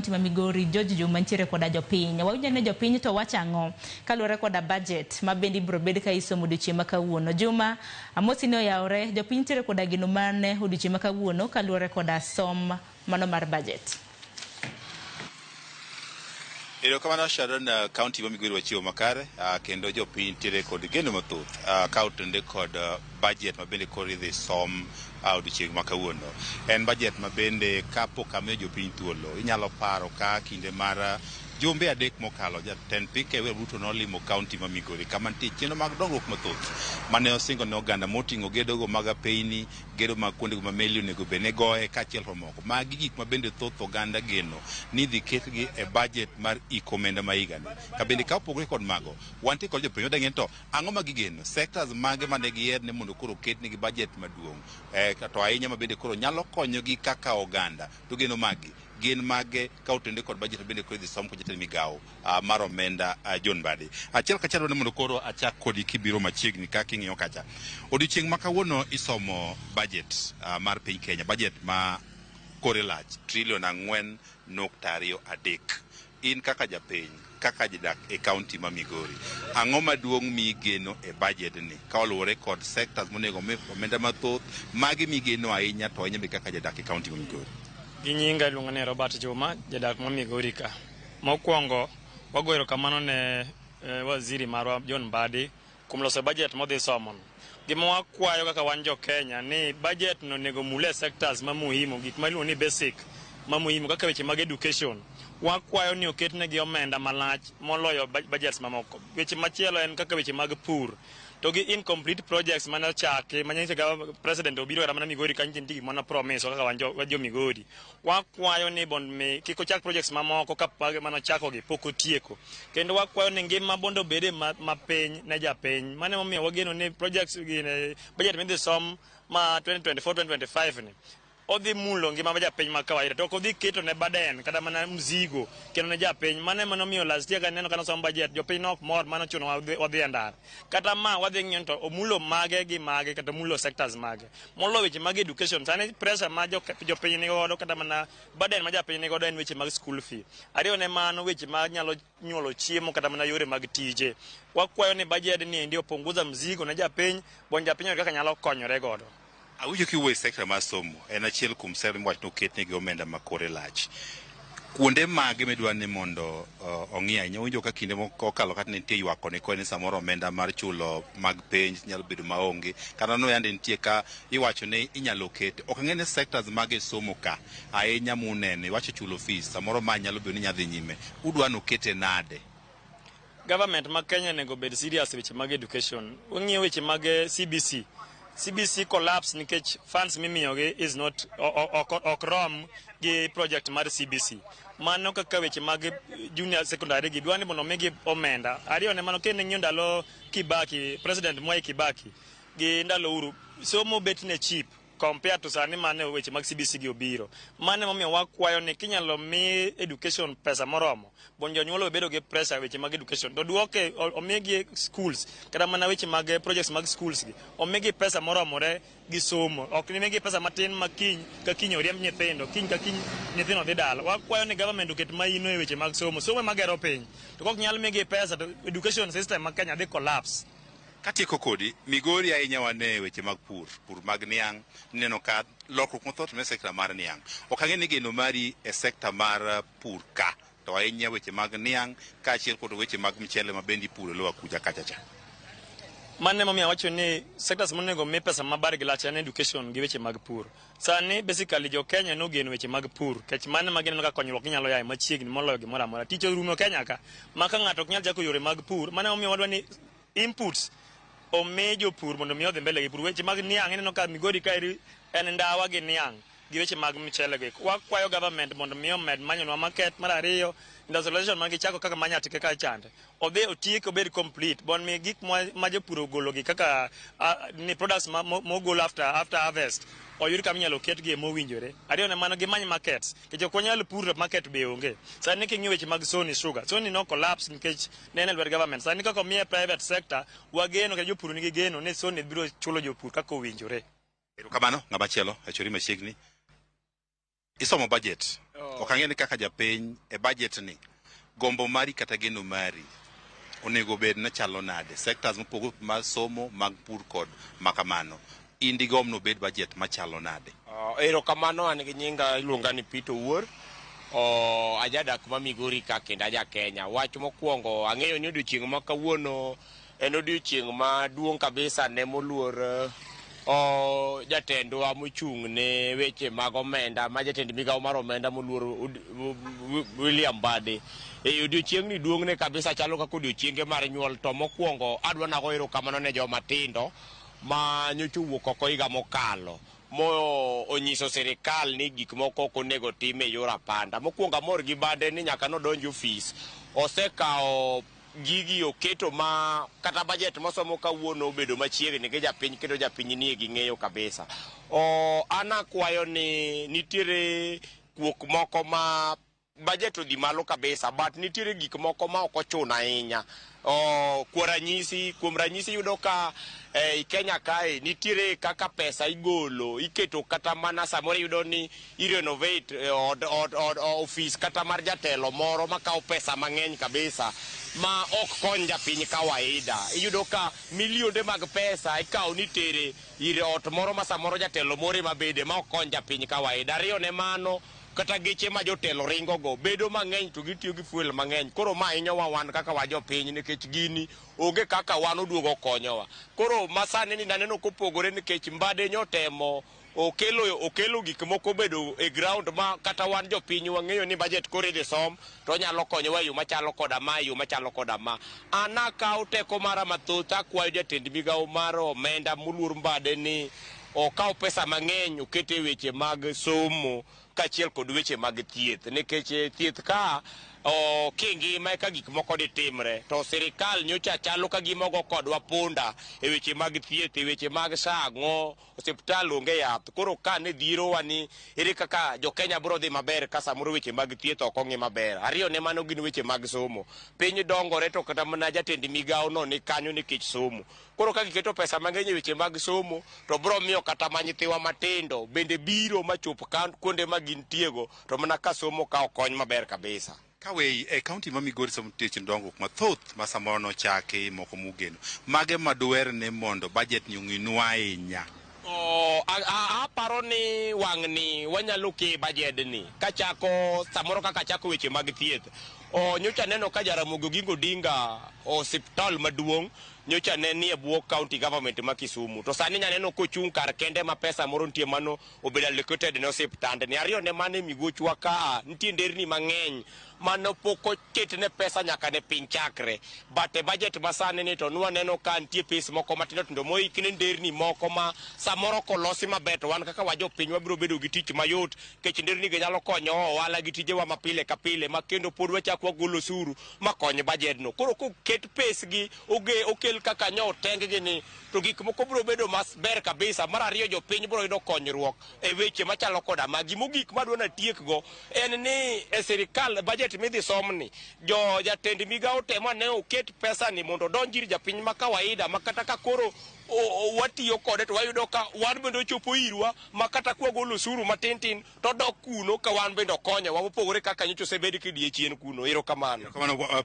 kaunti ma Migori George Juma ntiere koda jopiny. Wawinjane jopiny to wacho ang'o kaluwore koda budget ma bende ibiro bed ka isomo odiochieng' ma kawuono. Juma, amosi ne oyawore, jopiny ntiere koda gino mane odiochieng' ma kawuono kaluwore koda som mano mar budget. Kamano Sharon, kaunti ma Migori wachiwo makare kendo jopiny ntiere kod geno mathoth ka otende kod budget ma bende koro idhi som odiochieng' ma kawuono. En budget ma bende kapok amiyo jopiny thuolo, inyalo paro ka kinde mar jumbe adek mokalo jatend piny William Ruto nolimo kaunti ma Migori kama nitie chenro mag dongruok mathoth mane osingo ne oganda moting'o gedogo mag apeyni, gedo mag kuondego ma meli onego bed ne goye kaachiel kod moko. Magi gik ma bende thoth oganda geno ni dhi ketgi e budget mar iko omenda ma higani. Ka bende ka opogore kod mago, wantie kod jopiny odeng'en to ang'o ma gigeno, sectors mage mane giyier ne mondo koro ketnegi budget maduong' to ahinya ma bende koro nyalo konyogi kaka oganda, to geno magi gin mage ka otende kod budget bende koro idhi som kod jatend migawo mar omenda John Mbadi. Achiel kachiel ne mondo koro achak kodi kibiro machiegni kaka ing'iyo kacha. Odiochieng' ma kawuono isomo budget mar piny Kenya, budget ma kore lach $4.23. In kaka japiny, kaka jadak e kaunti ma Migori, ang'o maduong' migeno e budget ni ka oluwore kod sectors monego mi omenda mathoth magi migeno ahinya to ahinya be kaka jadak e kaunti ma Migori? Ginyinga iluongo ni Robert Juma, jadak ma Migori ka. Mokwongo wago erokamano ne waziri marwa John Mbadi kuom loso budget modhi somono. Gima wakwayo kaka wan jo Kenya ni budget no nego mule sectors ma muhimu, gik ma iluongo ni basic ma muhimu kaka weche mag education. Wakwayo ni oketnegi omenda malach moloyo budgets mamoko. Weche machielo en kaka weche mag pur. To gi incomplete projects mana chake manyise ga president obiro era mana Migori kanyo ndigi mana promise kaka wanjo Migori. Wakwayo ni bond me kiko chak projects mamoko kapage mana chako gi poko tieko. Kendo wakwayo ni ngima bondo bede mapiny na japiny. Mane momiyo wageno ni projects gine budget midhi som ma 2024-2025 ni odhi mulo ngima ma japiny ma kawaida to kodhi keto ne baden kada mana mzigo kendo ne japiny mane miyo last year kaneno kana som budget jopiny nok mor mana chuno wadhi andar kata ma wadhi ng'ien to omulo mage gi mage kata mulo sectors mage molo weche mag education sani pressure ma jopiny ni godo kata mana baden ma japiny ni godo en weche mag school fee ariyo ne mano weche mag nyalo nyuolo chiemo kata mana yore mag tije. Wakwayo ni budget ni ndio punguza mzigo na japiny bon japiny kaka nyalo konyore godo. Awinjo kiwuoyo e sekta mar somo en achiel kuom sekta mwach noketnegi omenda ma kore lach. Kuonde mage midwa ni mondo ong'i ahinya, winjo ka kinde mokalo kata nitie ywak koni koni samoro omenda mar chulo mag penj nyalo bedo maonge kata no yande nitie ka iwacho ni inyalo ket. Ok ang'e ni sectors mage somo ka ahinya munene iwacho chulo fees samoro ma nyalo bedo ni nyadhi nyime. Udwa nokete nade? Government ma Kenya nego bed serious weche mag education. Ung'iyo weche mag CBC collapse nikech funds mimiyogi is not okrom gi project mar CBC. Mano kaka weche mag junior secondary gi dwani mondo migi omenda. Ariyo ne mano kene ng'iyo ndalo Kibaki, President Mwai Kibaki gi ndalo Uhuru somo bet ne cheap compared to sani mane weche mag CBC gi obiro. Mane momiyo wakwayo ni kinyalo mi education pesa moromo bon jonyuolo bedo gi pressure weche mag education to duoke omigi schools kata mana weche mag projects mag schools gi omigi pesa moromore gi somo ok ni migi pesa matin ma kiny ka kiny oriemb nyithindo kiny ka kiny nyithindo dhi dala. Wakwayo ni government oket maino e weche mag somo magero piny to kok nyal migi pesa to education system ma Kenya dhi collapse. Katieko kodi Migori ahinya wane weche mag pur mag niang' neno ka lokruok mathoth ne sekta mar niang'. Ok ang'e ni geno mari e sekta mar pur ka to ahinya weche mag niang' kaachiel kod weche mag mchele ma bendi puro lowa kuja kachacha. Mane momiyo wacho ni sectors monego mi pesa mabar gi lach en education gi weche mag pur. Sani basically jo Kenya no geno weche mag pur kech mane mageno ka konyruok nyalo yaye machiegni moloyo gimoro amora. Tich orumo Kenya ka maka ng'ato ok nyal jako yore mag pur. Mane momiyo wadwa ni inputs omi jopur mondo mi odhi mbele gi pur. Weche mag niang' ineno ka Migori ka en ndawa gi niang' gi weche mag mchele gi. Wakwayo government mondo mi omed manyonwa market. Mar ariyo industrialization ma gichako kaka manyatike ka chande odhi otiek obed complete bon mi gik ma jopur ogolo gi kaka ni products mogol after harvest oyud kama inyalo ketgi mowinjore. Ariyo ne mano gimany markets kech ok wanyal puro market be onge. Sani king'iyo weche mag Sony Sugar, Sony no collapse nikech ne en lwet government. Sani kaka omiye private sector wageno ka jopur nigi geno ni Sony biro chulo jopur kaka owinjore. Erokamano ng'ama chielo achori machiegni. isomo budget. Ok ang'e ni kaka japiny e budget ni gombo mari kata geno mari onego bed na chalo nade sectors mopogore mag somo mag pur kod makamano indi gomno bed budget machalo nade. Ero kamano, an gi nyinga iluonga ni Peter Wuor. Ajadak ma Migori ka kendo aja Kenya. Wach mokwongo ang'eyo ni odiochieng' ma kawuono en odiochieng' maduong' kabisa ne moluor jatendwa mochung' ne weche mag omenda, ma jatend migawo mar omenda moluor William Bade. Odiochieng'ni duong'ne kabisa, chalo kaka odiochienge mar nyuol. To mokwongo adwa nago erokamano ne joma tindo ma nyocha owuok oko higa mokalo onyiso sirikal ni gik moko ok onego tim e yor apanda. Mokwongo amor gi Bade ni nyaka nodonj ofis, osekawo gigi oketo ma kata budget mosomo kawuono obedo machiegni gi japiny, kendo japiny nie gi ng'eyo kabisa. An akwayo ni nitiere kuok moko ma budget odhi malo kabisa, but nitiere gik moko ma ok ochuno ahinya. Kuom ranyisi yudo ka Kenya kae nitiere kaka pesa igolo iketo kata mana samoro yudo ni irenovate office kata mar jatelo moro makawo pesa mang'eny kabisa ma ok kony japiny kawaida. Iyudo ka milionde mag pesa ikawo nitere ir ot moro ma samoro jatelo moro mabede ma ok kony japiny kawaida. Ariyo ne mano, kata geche ma jotelo ringo go bedo mang'eny to gitiyo gi fuel mang'eny. Koro ma hinyowa wan kaka wajopiny, nikech gini onge kaka wan oduogo konyowa. Koro masani ni naneno kopogore nikech Mbade nyotemo okelo gik moko bedo e ground ma kata wan jopiny wang'eyo ni budget koro idhi som to nyalo konyowa yo machalo koda ma. An akawo teko mara mathoth akwayo jatend migawo mar omenda moluor Mbade ni okaw pesa mang'eny okete e weche mag somo kachiel kod weche mag thieth, nikech thieth ka kingima ka gik moko ditimre to sirikal nyocha chalo ka gima ogo kodwa punda e weche mag thieth, e weche mag sang'o, osiptal onge yath. Koro ka ne dhirowa ni ere kaka jo-Kenya biro dhi maber ka samoro weche mag thieth ok ong'i maber. Ariyo ne mano gin weche mag somo. Piny dongore to kata mana jatend migawo no ni kanyo nikech somo. Koro ka giketo pesa mang'eny e weche mag somo to biro miyo kata ma nyithiwa matindo bende biro machop kuonde ma gintiego to mana ka somo ka okony maber kabisa. Kawe e kaunti ma Migori somo teche dongruok mathoth ma samoro nochaki moko mugeno mage maduwer ne mondo budget ni ong'inu ahinya. Aparo ni wang'ni wanyalo ke budget ni kachako samoro kaka chako weche mag thieth. Nyocha neno ka Jaramogi Oginga Odinga osiptal maduong' nyocha ne nie bwo county government ma Kisumu, to sani nyaneno kochung' kar kende ma pesa moro nitie mano obedo allocated ne osiptande. Ni ariyo ne mane migochwa ka nitie nderni mang'eny mano pok oket ne pesa nyaka ne piny chakre, but e budget masani ni to nwaneno ka nitie pes moko matindo tindo moikne nderni moko ma samoro kolosi maber to wan kaka wajopiny wabiro bedo gi tich mayot, kech nderni gi nyalo konyo ohala gi tijewa mapile ka pile ma kendo pod wachak wagolo osuru makony budget no. Koro koket pes gi okel kaka nyo oteng gi ni to gik moko biro bedo maber kabisa. Mar ariyo jopiny biro yudo konyruok e weche machalo koda magi. Mogik madwa na tiek go en ni e sirikal budget midhi somni jatend migawo temo ne oket pesa ni mondo donjir japiny ma kawaida ma kata ka koro watiyo kode to wayudo ka wan bende ochopo irwa ma kata kwa golo osuru matin tin to dok kuno ka wan bende konyo wa mopogore kaka nyocha osebed kidie chien kuno. Erokamano.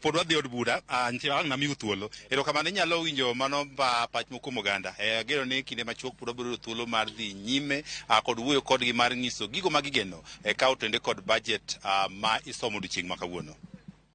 Pod wadhi od bura nitie ang' namiyo thuolo. Erokamano inyalo winjo mano pach moko moganda. Ageno ni kinde machuok pod wabiro thuolo mar dhi nyime kod wuoyo kodgi mar ng'iso gigo ma gigeno ka otende kod budget ma isomo odiochieng' ma kawuono.